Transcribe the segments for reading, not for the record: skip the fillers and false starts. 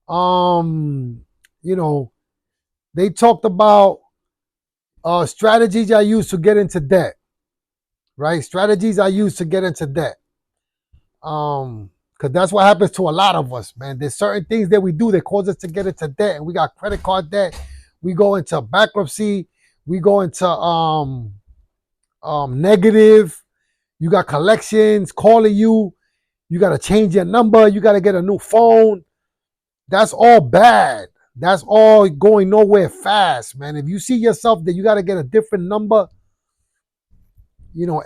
You know, they talked about strategies I use to get into debt, right? Strategies I use to get into debt. Because that's what happens to a lot of us, man. There's certain things that we do that cause us to get into debt, and we got credit card debt. We go into bankruptcy. We go into negative. You got collections calling you. You got to change your number. You got to get a new phone. That's all bad. That's all going nowhere fast, man. If you see yourself that you got to get a different number,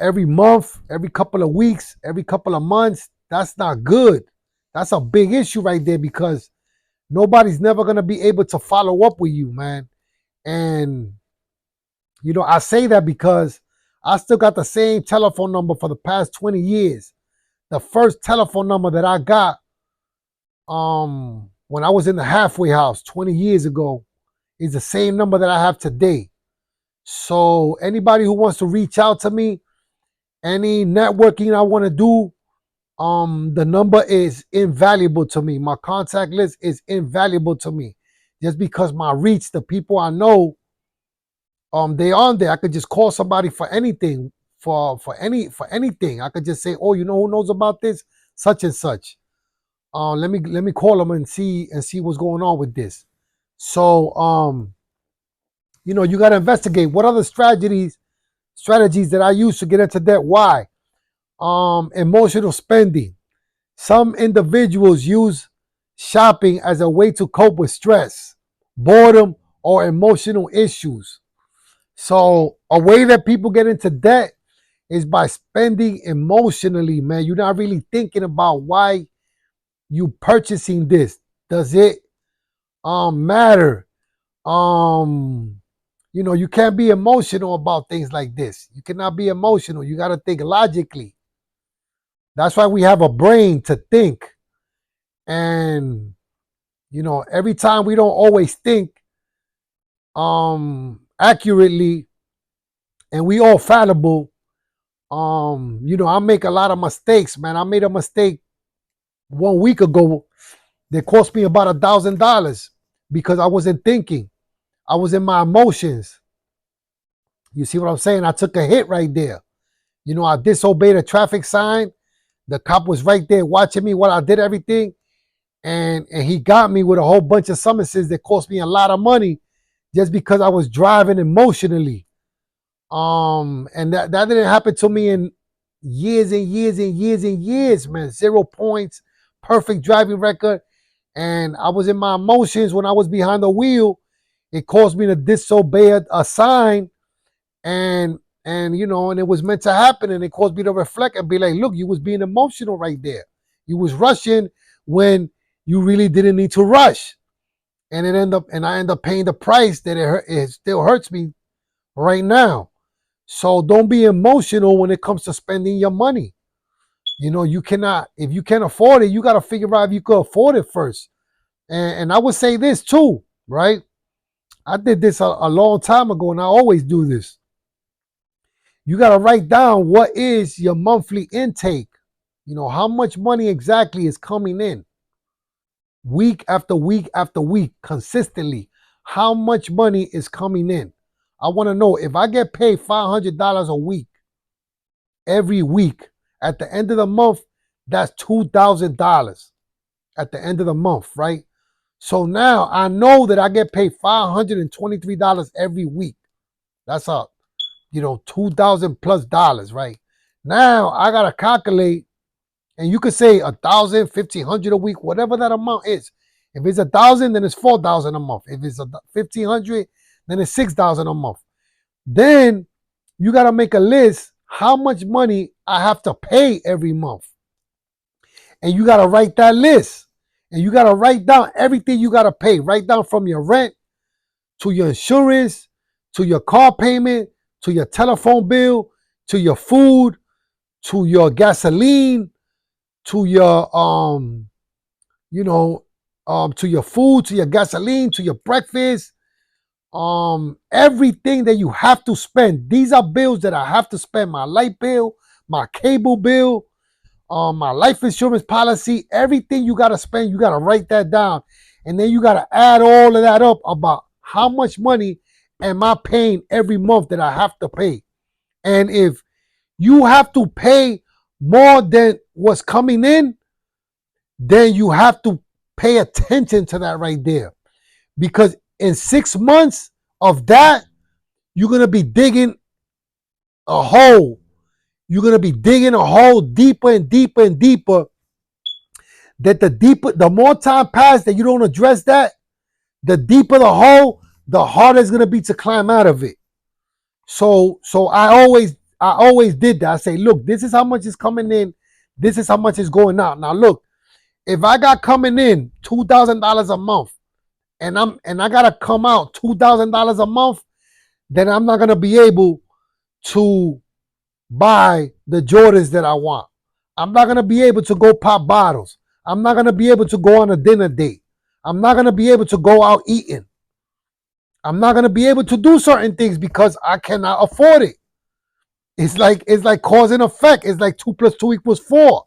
every month, every couple of weeks, every couple of months, that's not good. That's a big issue right there because nobody's never going to be able to follow up with you, man. And, I say that because I still got the same telephone number for the past 20 years. The first telephone number that I got when I was in the halfway house 20 years ago is the same number that I have today. So anybody who wants to reach out to me, any networking I want to do, the number is invaluable to me. My contact list is invaluable to me. Just because my reach, the people I know, they on there. I could just call somebody for anything, for anything. I could just say, oh, you know who knows about this? Such and such. Let me call them and see what's going on with this. So you gotta investigate what other strategies that I use to get into debt. Why? Emotional spending. Some individuals use shopping as a way to cope with stress, boredom, or emotional issues. So a way that people get into debt is by spending emotionally, man. You're not really thinking about why you purchasing this. Does it matter? You can't be emotional about things like this. You cannot be emotional. You got to think logically. That's why we have a brain to think. And every time we don't always think accurately, and we all fallible. I make a lot of mistakes, man. I made a mistake 1 week ago that cost me about $1,000 because I wasn't thinking. I was in my emotions. You see what I'm saying? I took a hit right there. I disobeyed a traffic sign. The cop was right there watching me while I did everything. And he got me with a whole bunch of summonses that cost me a lot of money just because I was driving emotionally. And that didn't happen to me in years and years and years and years, man. 0 points, perfect driving record. And I was in my emotions when I was behind the wheel. It caused me to disobey a sign, and it was meant to happen, and it caused me to reflect and be like, look, you was being emotional right there. You was rushing when you really didn't need to rush. And I end up paying the price that it still hurts me right now. So don't be emotional when it comes to spending your money. You cannot, if you can't afford it, you got to figure out if you could afford it first. And I would say this too, right? I did this a long time ago, and I always do this. You got to write down what is your monthly intake. How much money exactly is coming in week after week after week, consistently. How much money is coming in? I want to know if I get paid $500 a week, every week, at the end of the month, that's $2,000 at the end of the month, right? So now I know that I get paid $523 every week. That's a, $2,000 plus dollars, right? Now I gotta calculate, and you could say 1,000, 1,500 a week, whatever that amount is. If it's 1,000, then it's 4,000 a month. If it's 1,500, then it's 6,000 a month. Then you gotta make a list how much money I have to pay every month, and you gotta write that list. And you got to write down everything you got to pay. Write down from your rent to your insurance, to your car payment, to your telephone bill, to your food, to your gasoline, to your to your food, to your gasoline, to your breakfast, everything that you have to spend. These are bills that I have to spend. My light bill, my cable bill, my life insurance policy, everything you got to spend, you got to write that down. And then you got to add all of that up about how much money am I paying every month that I have to pay. And if you have to pay more than what's coming in, then you have to pay attention to that right there. Because in 6 months of that, you're going to be digging a hole. You're going to be digging a hole deeper and deeper and deeper. That the more time passes that you don't address that, the deeper the hole, the harder it's going to be to climb out of it. So I always did that. I say, look, this is how much is coming in. This is how much is going out. Now look, if I got coming in $2,000 a month and I gotta come out $2,000 a month, then I'm not gonna be able to buy the Jordans that I want. I'm not gonna be able to go pop bottles. I'm not gonna be able to go on a dinner date. I'm not gonna be able to go out eating. I'm not gonna be able to do certain things because I cannot afford it. It's like cause and effect. It's like 2 + 2 = 4.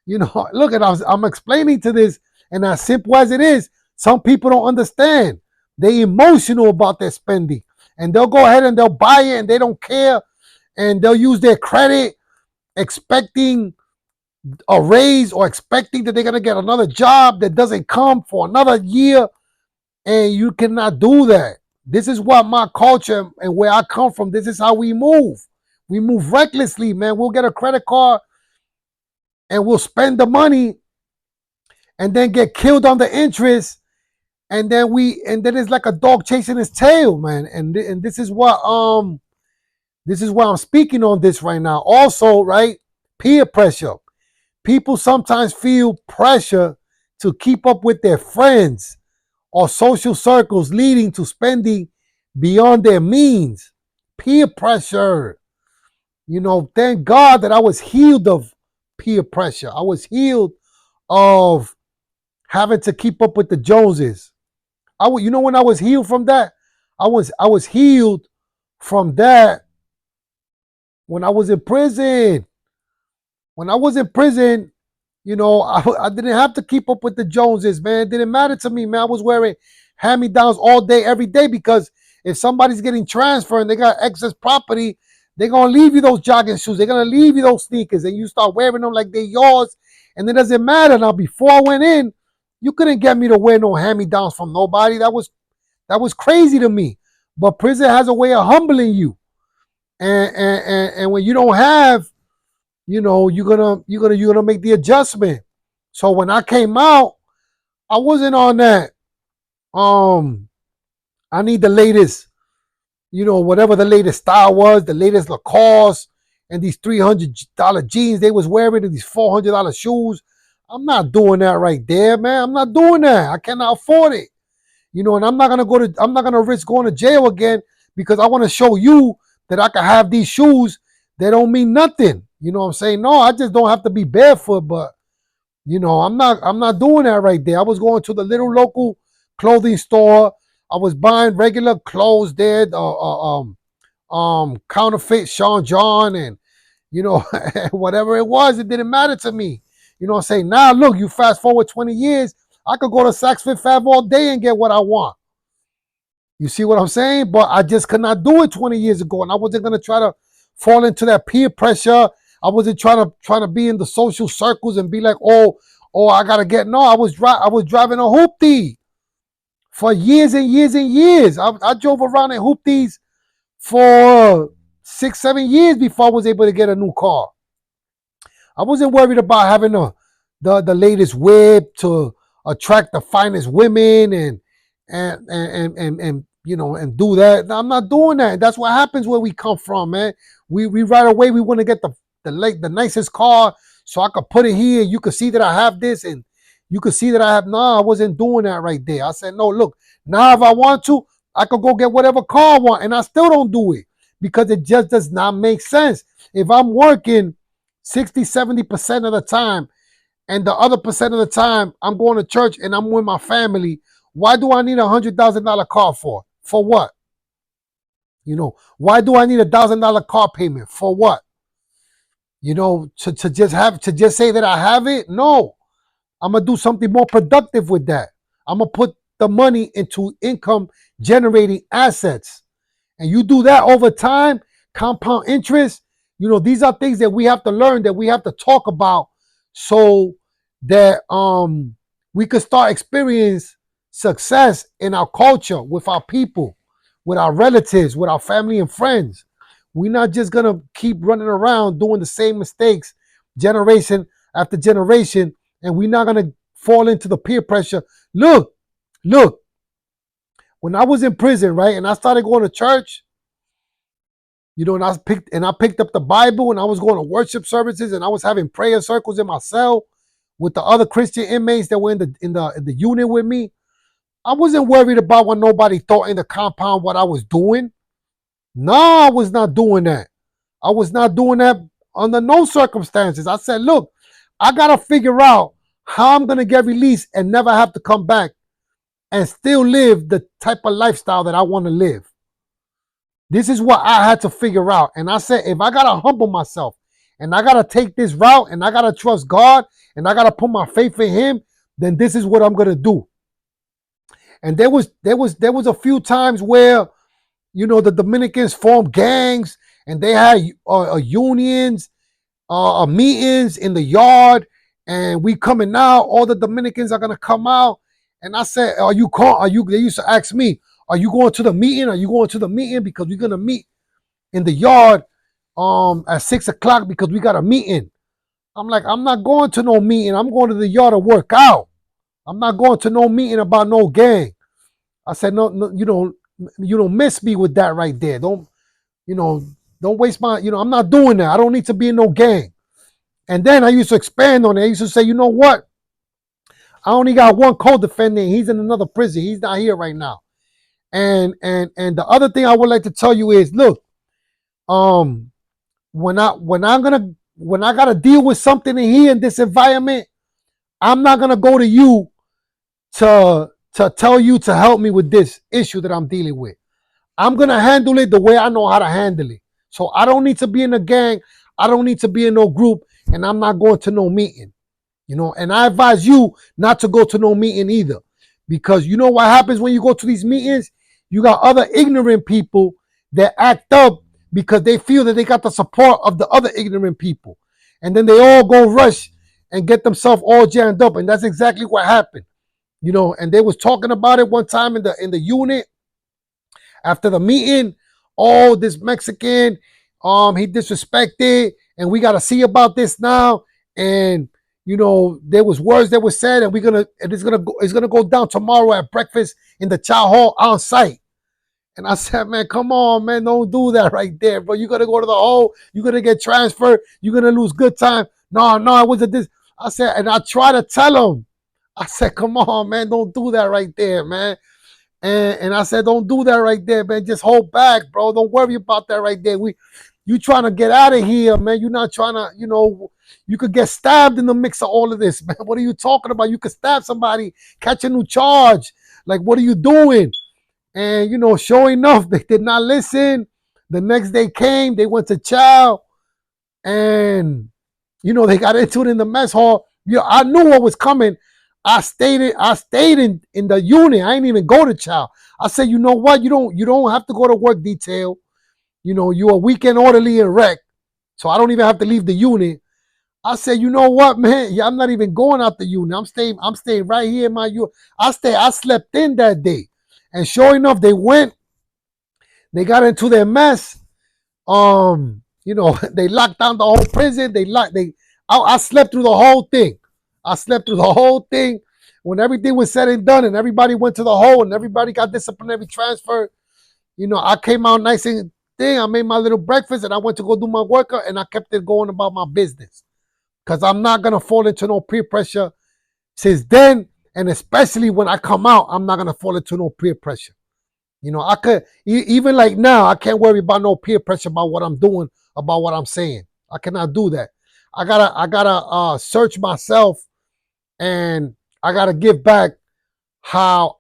You know, look, and I'm explaining to this, and as simple as it is, some people don't understand. They emotional about their spending, and they'll go ahead and they'll buy it, and they don't care, and they'll use their credit, expecting a raise or expecting that they're gonna get another job that doesn't come for another year, and you cannot do that. This is what my culture and where I come from. This is how we move. We move recklessly, man. We'll get a credit card and we'll spend the money and then get killed on the interest, and then it's like a dog chasing his tail, man. And this is what I'm speaking on this right now. Also, right, peer pressure. People sometimes feel pressure to keep up with their friends or social circles, leading to spending beyond their means. Peer pressure. You know, thank God that I was healed of peer pressure. I was healed of having to keep up with the Joneses. You know when I was healed from that? I was healed from that when I was in prison. When I was in prison, you know, I didn't have to keep up with the Joneses, man. It didn't matter to me, man. I was wearing hand-me-downs all day, every day, because if somebody's getting transferred and they got excess property, they're going to leave you those jogging shoes. They're going to leave you those sneakers, and you start wearing them like they're yours, and it doesn't matter. Now, before I went in, you couldn't get me to wear no hand-me-downs from nobody. That was crazy to me. But prison has a way of humbling you. And when you don't have, you know, you're gonna make the adjustment. So when I came out, I wasn't on that. I need the latest, you know, whatever the latest style was, the latest Lacoste, and these $300 jeans they was wearing, and these $400 shoes. I'm not doing that right there, man. I'm not doing that. I cannot afford it. You know, and I'm not gonna risk going to jail again because I want to show you that I can have these shoes that don't mean nothing. You know what I'm saying? No, I just don't have to be barefoot, but you know, I'm not doing that right there. I was going to the little local clothing store. I was buying regular clothes there, counterfeit Sean John, and you know, whatever it was, it didn't matter to me. You know what I'm saying? Now look, you fast forward 20 years, I could go to Saks Fifth Ave all day and get what I want. You see what I'm saying? But I just could not do it 20 years ago, and I wasn't gonna try to fall into that peer pressure. I wasn't trying to be in the social circles and be like, oh, I gotta get. No, I was driving a hoopty for years and years and years. I drove around in hoopties for 6-7 years before I was able to get a new car. I wasn't worried about having the latest whip to attract the finest women and you know, and do that. I'm not doing that. That's what happens where we come from, man. We right away we want to get the nicest car so I could put it here. You could see that I have this, and you could see that I have. No, I wasn't doing that right there. I said, no, look, now if I want to, I could go get whatever car I want, and I still don't do it because it just does not make sense. If I'm working 60-70% of the time, and the other percent of the time I'm going to church and I'm with my family, why do I need $100,000 car for? For what? You know, why do I need $1,000 car payment? For what? You know, to just say that I have it? No. I'm gonna do something more productive with that. I'm gonna put the money into income generating assets. And you do that over time, compound interest. These are things that we have to learn, that we have to talk about, so that we could start experience success in our culture, with our people, with our relatives, with our family and friends. We're not just gonna keep running around doing the same mistakes generation after generation, and we're not gonna fall into the peer pressure. Look, when I was in prison, right, and I started going to church, and I picked up the Bible, and I was going to worship services, and I was having prayer circles in my cell with the other Christian inmates that were in the unit with me. I wasn't worried about what nobody thought in the compound, what I was doing. No, I was not doing that. I was not doing that under no circumstances. I said, look, I gotta figure out how I'm gonna get released and never have to come back and still live the type of lifestyle that I want to live. This is what I had to figure out. And I said, if I gotta humble myself and I gotta take this route and I gotta trust God and I gotta put my faith in Him, then this is what I'm gonna do. And there was a few times where the Dominicans formed gangs and they had unions, meetings in the yard, and we coming out. All the Dominicans are gonna come out, and I said, "Are you call? Are you?" They used to ask me, "Are you going to the meeting? Are you going to the meeting? Because we're gonna meet in the yard at 6 o'clock because we got a meeting." I'm like, I'm not going to no meeting. I'm going to the yard to work out. I'm not going to no meeting about no gang. I said, no, you don't miss me with that right there. Don't waste my, I'm not doing that. I don't need to be in no gang. And then I used to expand on it. I used to say, you know what? I only got one co-defendant. He's in another prison. He's not here right now. And the other thing I would like to tell you is, look, when I gotta deal with something in here in this environment, I'm not gonna go to you to tell you to help me with this issue that I'm dealing with. I'm gonna handle it the way I know how to handle it. So I don't need to be in a gang. I don't need to be in no group, and I'm not going to no meeting. And I advise you not to go to no meeting either, because you know what happens when you go to these meetings? You got other ignorant people that act up because they feel that they got the support of the other ignorant people, and then they all go rush and get themselves all jammed up, and that's exactly what happened. And they was talking about it one time in the unit after the meeting. Oh, this Mexican, he disrespected, and we got to see about this now. And there was words that were said, and it's gonna go down tomorrow at breakfast in the chow hall on site. And I said, man, come on, man, don't do that right there, bro. You're gonna go to the hole, you're gonna get transferred, you're gonna lose good time. No, it wasn't this. I said, and I try to tell him, I said, come on, man, don't do that right there, man. And I said, don't do that right there, man. Just hold back, bro. Don't worry about that right there. You trying to get out of here, man. You're not trying to, you could get stabbed in the mix of all of this, man. What are you talking about? You could stab somebody, catch a new charge. Like, what are you doing? And, sure enough, they did not listen. The next day came, they went to chow, and, they got into it in the mess hall. I knew what was coming. I stayed in the unit. I didn't even go to chow. I said, you know what? You don't have to go to work detail. You're a weekend orderly in rec, so I don't even have to leave the unit. I said, you know what, man? Yeah, I'm not even going out the unit. I'm staying right here in my unit. I slept in that day. And sure enough, they got into their mess. They locked down the whole prison. I slept through the whole thing. When everything was said and done and everybody went to the hole and everybody got disciplinary transfer, I came out nice and thing. I made my little breakfast and I went to go do my workout, and I kept it going about my business, because I'm not going to fall into no peer pressure since then. And especially when I come out, I'm not going to fall into no peer pressure. I could, even like now, I can't worry about no peer pressure about what I'm doing, about what I'm saying. I cannot do that. I gotta search myself, and I gotta give back how